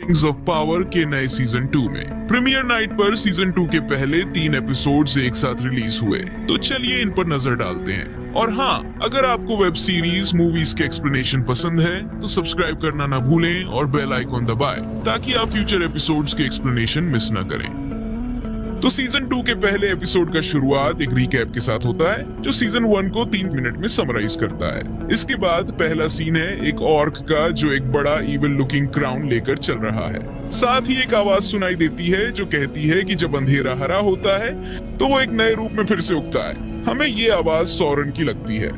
Rings of power के नए season 2 में। प्रीमियर नाइट पर सीजन 2 के पहले 3 एपिसोड्स एक साथ रिलीज हुए, तो चलिए इन पर नजर डालते हैं। और हाँ, अगर आपको वेब सीरीज मूवीज के एक्सप्लेनेशन पसंद है तो सब्सक्राइब करना ना भूलें और बेल आइकॉन दबाएं ताकि आप फ्यूचर एपिसोड्स के एक्सप्लेनेशन मिस ना करें। तो सीजन 2 के पहले एपिसोड का शुरुआत एक रिकैप के साथ होता है जो सीजन 1 को 3 मिनट में समराइज करता है। इसके बाद पहला सीन है एक ऑर्क का जो एक बड़ा इविल लुकिंग क्राउन लेकर चल रहा है। साथ ही एक आवाज सुनाई देती है जो कहती है कि जब अंधेरा हरा होता है तो वो एक नए रूप में फिर से उगता है। हमें ये आवाज सौरन की लगती है।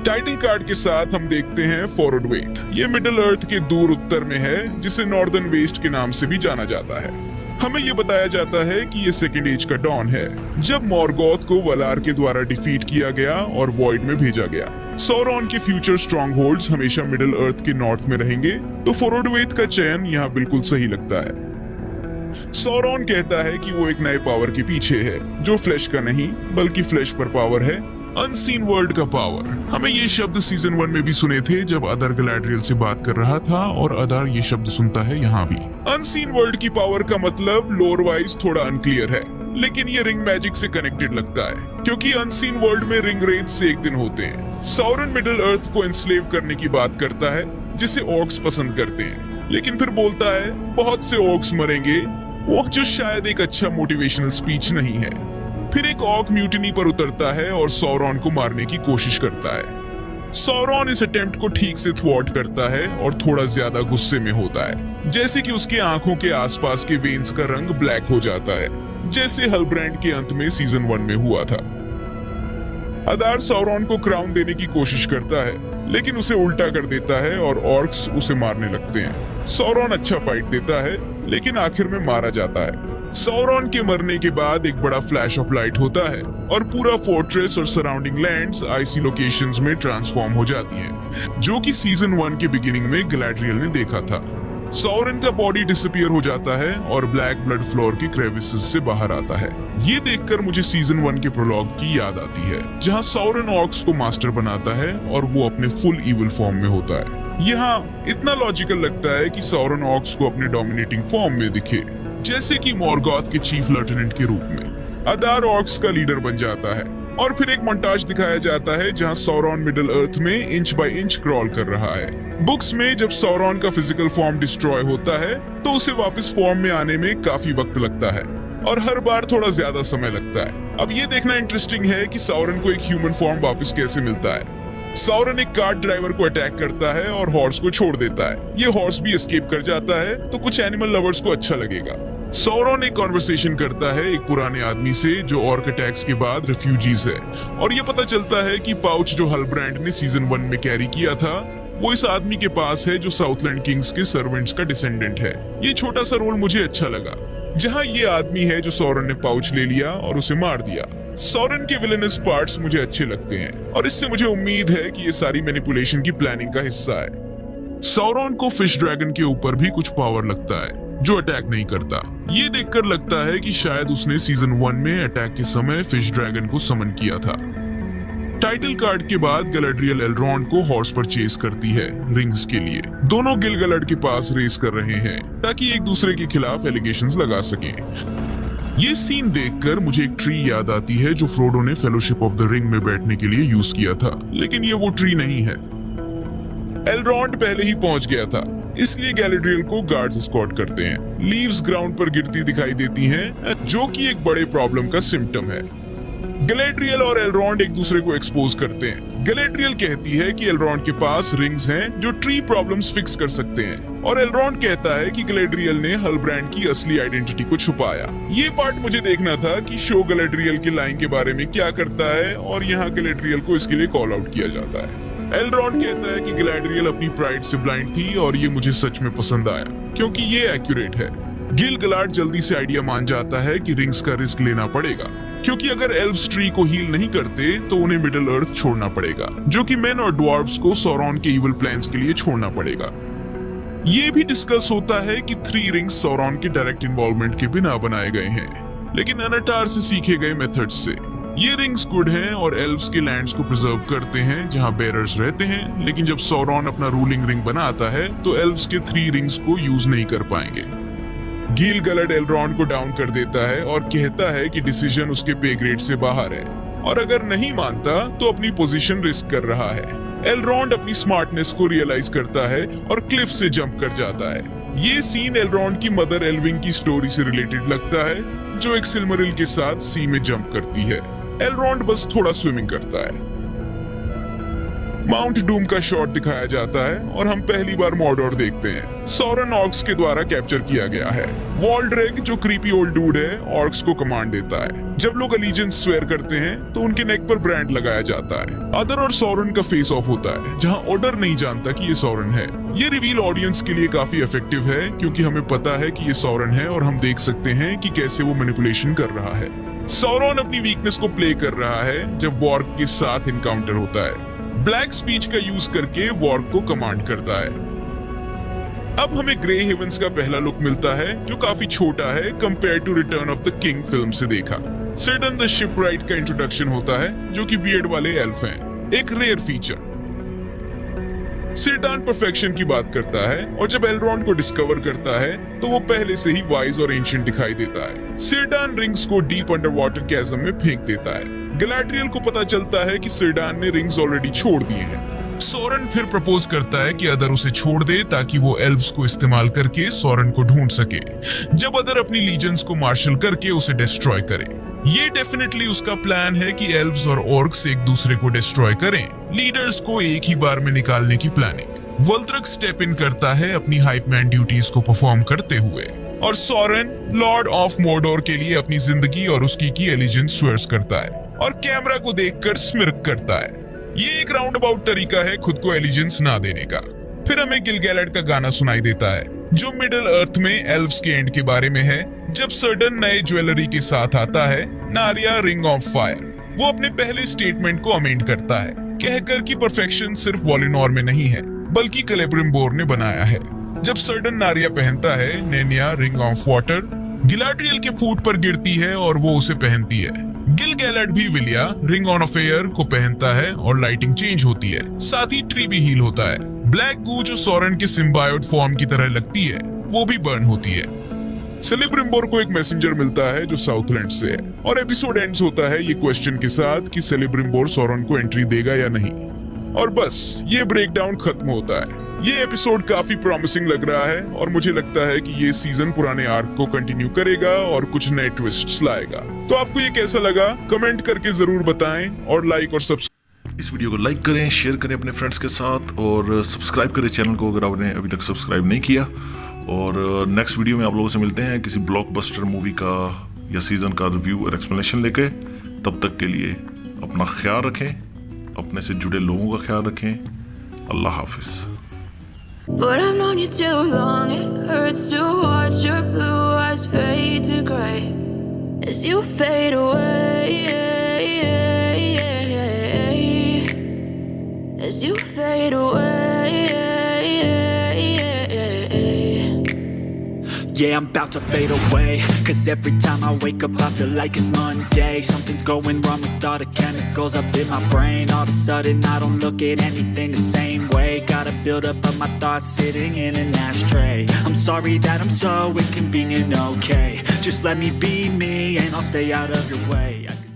टाइटल कार्ड के साथ हम देखते हैं फॉरवर्ड वेट। ये मिडिल अर्थ के दूर उत्तर में है जिसे नॉर्दर्न वेस्ट के नाम से भी जाना जाता है। हमें ये बताया जाता है कि ये सेकेंड एज का डॉन है जब मॉर्गोथ को वलार के द्वारा डिफीट किया गया और वॉइड में भेजा गया। सौरन के फ्यूचर स्ट्रॉन्ग होल्ड्स हमेशा मिडिल अर्थ के नॉर्थ में रहेंगे, तो फॉरवर्ड वेट का चयन यहाँ बिल्कुल सही लगता है। सौरन कहता है कि वो एक नए पावर के पीछे है जो फ्लैश का नहीं बल्कि फ्लैश पर पावर है, अनसीन वर्ल्ड का पावर। हमें ये शब्द सीजन 1 में भी सुने थे जब अदर गैलाड्रियल से बात कर रहा था और अदर ये शब्द सुनता है यहाँ भी। अनसीन वर्ल्ड की पावर का मतलब लोर वाइज थोड़ा अनक्लियर है, लेकिन ये रिंग मैजिक से कनेक्टेड लगता है क्योंकि अनसीन वर्ल्ड में रिंग रेज से एक दिन होते हैं। सौरन मिडिल अर्थ को एनस्लेव करने की बात करता है जिसे ऑर्क्स पसंद करते हैं, लेकिन फिर बोलता है बहुत से ऑर्क्स मरेंगे, वो जो शायद एक अच्छा मोटिवेशनल स्पीच नहीं है। फिर एक ऑर्क म्यूटिनी पर उतरता है और सौरन को मारने की कोशिश करता है। सौरन इस अटेम्प्ट को ठीक से थ्वॉर्ट करता है और थोड़ा ज्यादा गुस्से में होता है, जैसे कि उसके आंखों के आसपास के वेन्स का रंग ब्लैक हो जाता है, जैसे हलब्रांड के अंत में सीजन 1 में हुआ था। अदार सौरन को क्राउन देने की कोशिश करता है, लेकिन उसे उल्टा कर देता है और ऑर्क्स उसे मारने लगते हैं। सौरन अच्छा फाइट देता है, लेकिन आखिर में मारा जाता है। सौरन के मरने के बाद एक बड़ा फ्लैश ऑफ लाइट होता है और पूरा फोर्ट्रेस और सराउंडिंग लैंड्स आइसी लोकेशंस में ट्रांसफॉर्म हो जाती हैं, जो कि सीजन 1 के बिगिनिंग में गैलाड्रियल ने देखा था। सौरन का बॉडी डिसअपीयर हो जाता है और ब्लैक ब्लड फ्लोर की क्रेविसेस से बाहर आता है। ये देखकर मुझे सीजन 1 के प्रोलॉग की याद आती है, जहां सौरन ऑर्क्स को मास्टर बनाता है और वो अपने फुल इविल फॉर्म में होता है। यहाँ इतना लॉजिकल लगता है कि सौरन ऑर्क्स को अपने डोमिनेटिंग फॉर्म में दिखे, जैसे कि मॉर्गोथ के चीफ लेफ्टिनेंट के रूप में। अदार ऑर्क्स का लीडर बन जाता है और फिर एक मोन्टाज दिखाया जाता है जहां सौरन मिडिल अर्थ में इंच बाय इंच क्रॉल कर रहा है। बुक्स में जब सौरन का फिजिकल फॉर्म डिस्ट्रॉय होता है तो उसे वापस फॉर्म में आने में काफी वक्त लगता है और हर बार थोड़ा ज्यादा समय लगता है। अब ये देखना इंटरेस्टिंग है कि सौरन को एक ह्यूमन फॉर्म वापस कैसे मिलता है। सौरन एक कार्ट ड्राइवर को अटैक करता है और हॉर्स को छोड़ देता है। ये हॉर्स भी एस्केप कर जाता है, तो कुछ एनिमल लवर्स को अच्छा लगेगा। सौरन एक कॉन्वर्सेशन करता है एक पुराने आदमी से जो ऑर्क अटैक्स के बाद रिफ्यूजीज है, और ये पता चलता है कि पाउच जो हलब्रांड ने सीजन 1 में कैरी किया था वो इस आदमी के पास है जो साउथलैंड किंग्स के सर्वेंट्स का डिसेंडेंट है। ये छोटा सा रोल मुझे अच्छा लगा, जहां ये आदमी है जो सौरन ने पाउच ले लिया और उसे मार दिया। सौरन के विलेनस पार्ट्स मुझे अच्छे लगते हैं और इससे मुझे उम्मीद है कि ये सारी मैनिपुलेशन की प्लानिंग का हिस्सा है। सौरन को फिश ड्रैगन के ऊपर भी कुछ पावर लगता है जो अटैक नहीं करता। ये देखकर लगता है कि शायद उसने सीजन 1 में अटैक के समय फिश ड्रैगन को समन किया था। टाइटल कार्ड के बाद गैलाड्रियल एल्रोंड को हॉर्स पर चेस करती है रिंग्स के लिए। दोनों गिलगलड के पास रेस कर रहे हैं ताकि एक दूसरे के खिलाफ एलिगेशंस लगा सकें। ये सीन देखकर मुझे एक ट्री याद आती है जो फ्रोडो ने फेलोशिप ऑफ द रिंग में बैठने के लिए यूज किया था, लेकिन ये वो ट्री नहीं है। एल्रोंड पहले ही पहुंच गया था, इसलिए गैलाड्रियल को गार्ड्स एस्कॉर्ट करते हैं। लीव्स ग्राउंड पर गिरती दिखाई देती हैं, जो कि एक बड़े प्रॉब्लम का सिम्टम है। गैलाड्रियल और एल्रोंड एक दूसरे को एक्सपोज करते हैं। गैलाड्रियल कहती है कि एल्रोंड के पास रिंग्स हैं जो ट्री प्रॉब्लम्स फिक्स कर सकते हैं, और एल्रोंड कहता है कि गैलाड्रियल ने हलब्रांड की असली आइडेंटिटी को छुपाया। ये पार्ट मुझे देखना था कि शो गैलाड्रियल के लाइन के बारे में क्या करता है, और यहाँ गैलाड्रियल को इसके लिए कॉल आउट किया जाता है। एल्रोंड कहता है कि गैलाड्रियल अपनी प्राइड से ब्लाइंड थी, और ये मुझे सच में पसंद आया क्योंकि ये एक्यूरेट है। गिल-गलाड जल्दी से आइडिया मान जाता है कि रिंग्स का रिस्क लेना पड़ेगा, क्योंकि अगर एल्व्स ट्री को हील नहीं करते तो उन्हें मिडिल अर्थ छोड़ना पड़ेगा, जो कि मेन और ड्वार्फ्स को सौरन के इविल प्लान्स के लिए छोड़ना पड़ेगा। ये भी डिस्कस होता है कि 3 रिंग्स सौरन के डायरेक्ट इन्वॉल्वमेंट के बिना बनाए गए हैं, लेकिन अनाटार से सीखे गए मेथड्स से। ये रिंग्स गुड हैं और एल्व्स के लैंड्स को प्रिजर्व करते हैं जहां बेरर्स रहते हैं, लेकिन जब सौरॉन अपना रूलिंग रिंग बनाता है तो एल्व्स के 3 रिंग्स को यूज नहीं कर पाएंगे। गिल-गैलाड एलरॉन्ड को डाउन कर देता है और कहता है कि डिसीजन उसके पे ग्रेड से बाहर है और अगर नहीं मानता तो अपनी पोजीशन रिस्क कर रहा है। एलरॉन्ड अपनी स्मार्टनेस को रियलाइज करता है और क्लिफ से जंप कर जाता है। ये सीन एलरॉन्ड की मदर एल्विंग की स्टोरी से रिलेटेड लगता है, जो एक सिल्मरिल के साथ सी में जंप करती है। एलरॉन्ड बस थोड़ा स्विमिंग करता है। माउंट डूम का शॉट दिखाया जाता है और हम पहली बार मॉर्डोर देखते हैं। सौरन ऑर्क्स के द्वारा कैप्चर किया गया है। वॉल्ड्रेग जो क्रीपी ओल्ड डूड है, ऑर्क्स को कमांड देता है। जब लोग अलीजेंस स्वेयर करते हैं तो उनके नेक पर ब्रांड लगाया जाता है। अदर और सौरन का फेस ऑफ होता है, जहां ऑर्डर नहीं जानता कि ये सौरन है। ये रिवील ऑडियंस के लिए काफी इफेक्टिव है क्योंकि हमें पता है कि ये सौरन है और हम देख सकते हैं कि कैसे वो मैनिपुलेशन कर रहा है। सौरन अपनी वीकनेस को प्ले कर रहा है जब वॉर्क के साथ इनकाउंटर होता है। ब्लैक स्पीच का यूज करके वॉर्क को कमांड करता है। अब हमें ग्रे हेवंस का पहला लुक मिलता है जो काफी छोटा है compare to return of the king film से देखा। सिडन द शिपराइट का इंट्रोडक्शन होता है जो कि बियर्ड वाले एल्फ हैं, एक रेयर फीचर। सिरडान परफेक्शन की बात करता है और जब एलरॉन्ड को डिस्कवर करता है तो वो पहले से ही वाइज और एंशिएंट दिखाई देता है। सिरडान रिंग्स को डीप अंडर वाटर कैज़म में फेंक देता है। गैलाड्रियल को पता चलता है कि सिरडान ने रिंग्स ऑलरेडी छोड़ दिए हैं। सौरन फिर प्रपोज करता है कि अदर उसे छोड़ दे ताकि वो एल्व्स को इस्तेमाल करके सौरन को ढूंढ सके, जब अदर अपनी लीजेंस को मार्शल करके उसे डिस्ट्रॉय करे। ये डेफिनेटली उसका प्लान है कि एल्व्स और ऑर्क्स एक दूसरे को डिस्ट्रॉय करें, लीडर्स को एक ही बार में निकालने की प्लानिंग। वोल्ड्रेग स्टेप इन करता है अपनी हाइप मैन ड्यूटीज को परफॉर्म करते हुए और सौरन लॉर्ड ऑफ मोर्डोर के लिए अपनी जिंदगी और उसकी की एलिजेंस स्वेयर्स करता है और कैमरा को देखकर स्मिर्क करता है। ये एक राउंड अबाउट तरीका है खुद को एलिजेंस ना देने का। फिर हमें गिल-गैलाड का गाना सुनाई देता है जो मिडिल अर्थ में एल्व्स के एंड के बारे में है, जब सर्डन नए ज्वेलरी के साथ आता है, नारिया रिंग ऑफ फायर। वो अपने पहले स्टेटमेंट को अमेंड करता है, कहकर कि परफेक्शन सिर्फ वॉलिनोर में नहीं है बल्कि कैलिब्रिम्बोर ने बनाया है। जब सर्डन नारिया पहनता है, नेनिया रिंग ऑफ वाटर गिलाड्रियल के फूट पर गिरती है और वो उसे पहनती है। गिल-गैलाड भी विलिया रिंग ऑन ऑफ एयर को पहनता है और लाइटिंग चेंज होती है, साथ ही ट्री भी हील होता है। ब्लैक गू जो सौरन के सिम्बायोट फॉर्म की तरह लगती है वो भी बर्न होती है। सेलिब्रिम्बोर को एक मैसेंजर मिलता है जो साउथलैंड से है और एपिसोड एंड्स होता है ये क्वेश्चन के साथ कि सेलिब्रिम्बोर सौरन को एंट्री देगा या नहीं, और बस ये ब्रेकडाउन खत्म होता है। ये एपिसोड काफी प्रॉमिसिंग लग रहा है और मुझे लगता है कि ये सीजन पुराने आर्क को कंटिन्यू करेगा और कुछ नए ट्विस्ट्स लाएगा। तो आपको ये कैसा लगा कमेंट करके जरूर बताएं और लाइक और सब्सक्राइब। इस वीडियो को लाइक करें, शेयर करें अपने फ्रेंड्स के साथ और सब्सक्राइब करें चैनल को अगर आपने अभी तक सब्सक्राइब नहीं किया। और नेक्स्ट वीडियो में आप लोगों से मिलते हैं किसी ब्लॉकबस्टर मूवी का या सीजन का रिव्यू और एक्सप्लेनेशन लेके। तब तक के लिए अपना ख्याल रखें, अपने से जुड़े लोगों का ख्याल रखें। अल्लाह हाफिज। But I've known you too long, it hurts to watch your blue eyes fade to gray as you fade away, as you fade away. Yeah, I'm about to fade away, 'cause every time I wake up I feel like it's Monday. Something's going wrong with all the chemicals up in my brain. All of a sudden I don't look at anything the same way. Gotta build up of my thoughts sitting in an ashtray. I'm sorry that I'm so inconvenient, okay? Just let me be me and I'll stay out of your way.